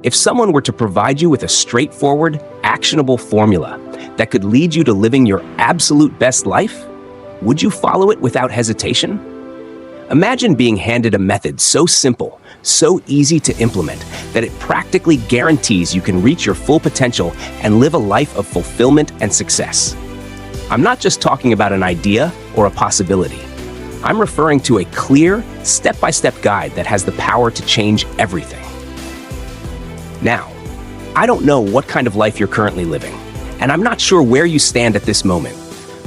If someone were to provide you with a straightforward, actionable formula that could lead you to living your absolute best life, would you follow it without hesitation? Imagine being handed a method so simple, so easy to implement, that it practically guarantees you can reach your full potential and live a life of fulfillment and success. I'm not just talking about an idea or a possibility. I'm referring to a clear, step-by-step guide that has the power to change everything. Now, I don't know what kind of life you're currently living, and I'm not sure where you stand at this moment,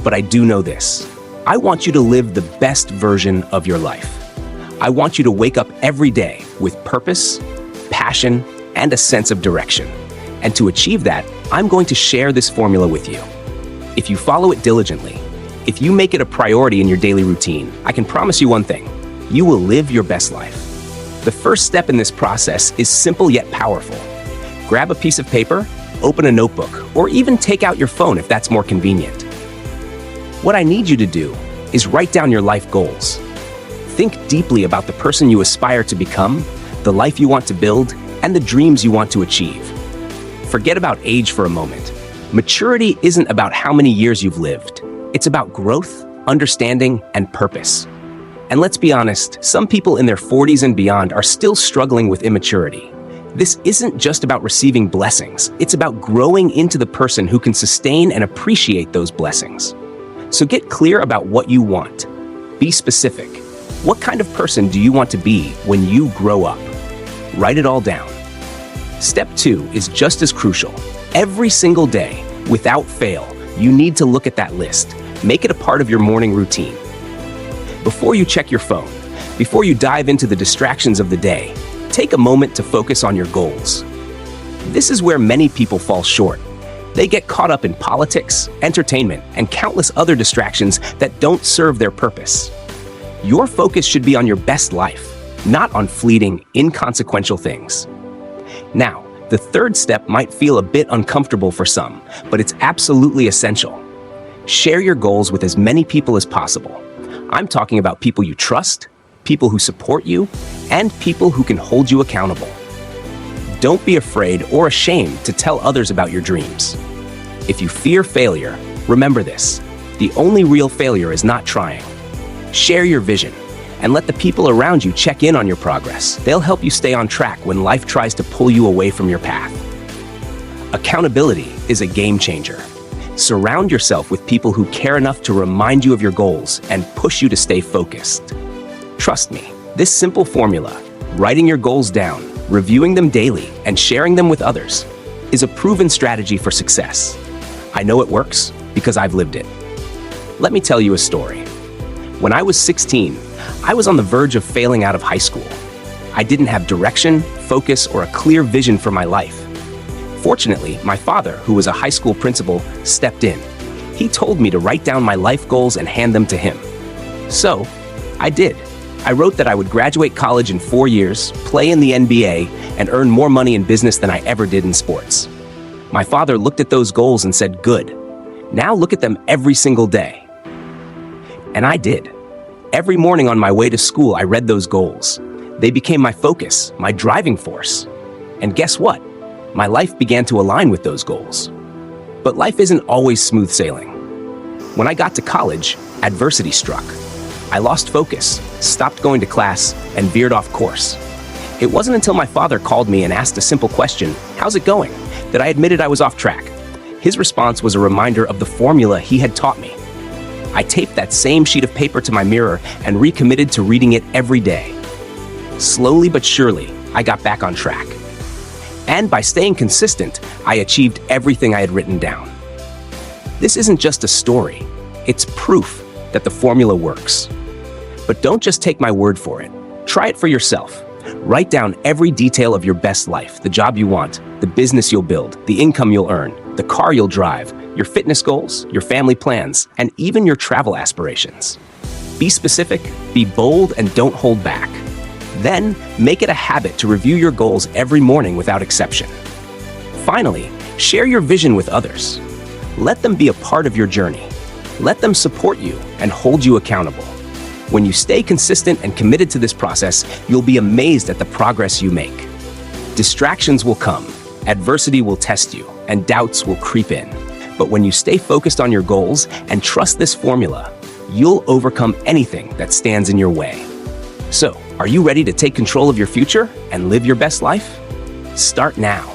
but I do know this. I want you to live the best version of your life. I want you to wake up every day with purpose, passion, and a sense of direction. And to achieve that, I'm going to share this formula with you. If you follow it diligently, if you make it a priority in your daily routine, I can promise you one thing: you will live your best life. The first step in this process is simple yet powerful. Grab a piece of paper, open a notebook, or even take out your phone if that's more convenient. What I need you to do is write down your life goals. Think deeply about the person you aspire to become, the life you want to build, and the dreams you want to achieve. Forget about age for a moment. Maturity isn't about how many years you've lived. It's about growth, understanding, and purpose. And let's be honest, some people in their 40s and beyond are still struggling with immaturity. This isn't just about receiving blessings. It's about growing into the person who can sustain and appreciate those blessings. So get clear about what you want. Be specific. What kind of person do you want to be when you grow up? Write it all down. Step 2 is just as crucial. Every single day, without fail, you need to look at that list. Make it a part of your morning routine. Before you check your phone, before you dive into the distractions of the day, take a moment to focus on your goals. This is where many people fall short. They get caught up in politics, entertainment, and countless other distractions that don't serve their purpose. Your focus should be on your best life, not on fleeting, inconsequential things. Now, the third step might feel a bit uncomfortable for some, but it's absolutely essential. Share your goals with as many people as possible. I'm talking about people you trust, people who support you, and people who can hold you accountable. Don't be afraid or ashamed to tell others about your dreams. If you fear failure, remember this: the only real failure is not trying. Share your vision and let the people around you check in on your progress. They'll help you stay on track when life tries to pull you away from your path. Accountability is a game changer. Surround yourself with people who care enough to remind you of your goals and push you to stay focused. Trust me, this simple formula, writing your goals down, reviewing them daily, and sharing them with others, is a proven strategy for success. I know it works because I've lived it. Let me tell you a story. When I was 16, I was on the verge of failing out of high school. I didn't have direction, focus, or a clear vision for my life. Fortunately, my father, who was a high school principal, stepped in. He told me to write down my life goals and hand them to him. So, I did. I wrote that I would graduate college in 4 years, play in the NBA, and earn more money in business than I ever did in sports. My father looked at those goals and said, "Good. Now look at them every single day." And I did. Every morning on my way to school, I read those goals. They became my focus, my driving force. And guess what? My life began to align with those goals. But life isn't always smooth sailing. When I got to college, adversity struck. I lost focus, stopped going to class, and veered off course. It wasn't until my father called me and asked a simple question, "How's it going?" that I admitted I was off track. His response was a reminder of the formula he had taught me. I taped that same sheet of paper to my mirror and recommitted to reading it every day. Slowly but surely, I got back on track. And by staying consistent, I achieved everything I had written down. This isn't just a story. It's proof that the formula works. But don't just take my word for it. Try it for yourself. Write down every detail of your best life: the job you want, the business you'll build, the income you'll earn, the car you'll drive, your fitness goals, your family plans, and even your travel aspirations. Be specific, be bold, and don't hold back. Then, make it a habit to review your goals every morning without exception. Finally, share your vision with others. Let them be a part of your journey. Let them support you and hold you accountable. When you stay consistent and committed to this process, you'll be amazed at the progress you make. Distractions will come, adversity will test you, and doubts will creep in. But when you stay focused on your goals and trust this formula, you'll overcome anything that stands in your way. So, are you ready to take control of your future and live your best life? Start now.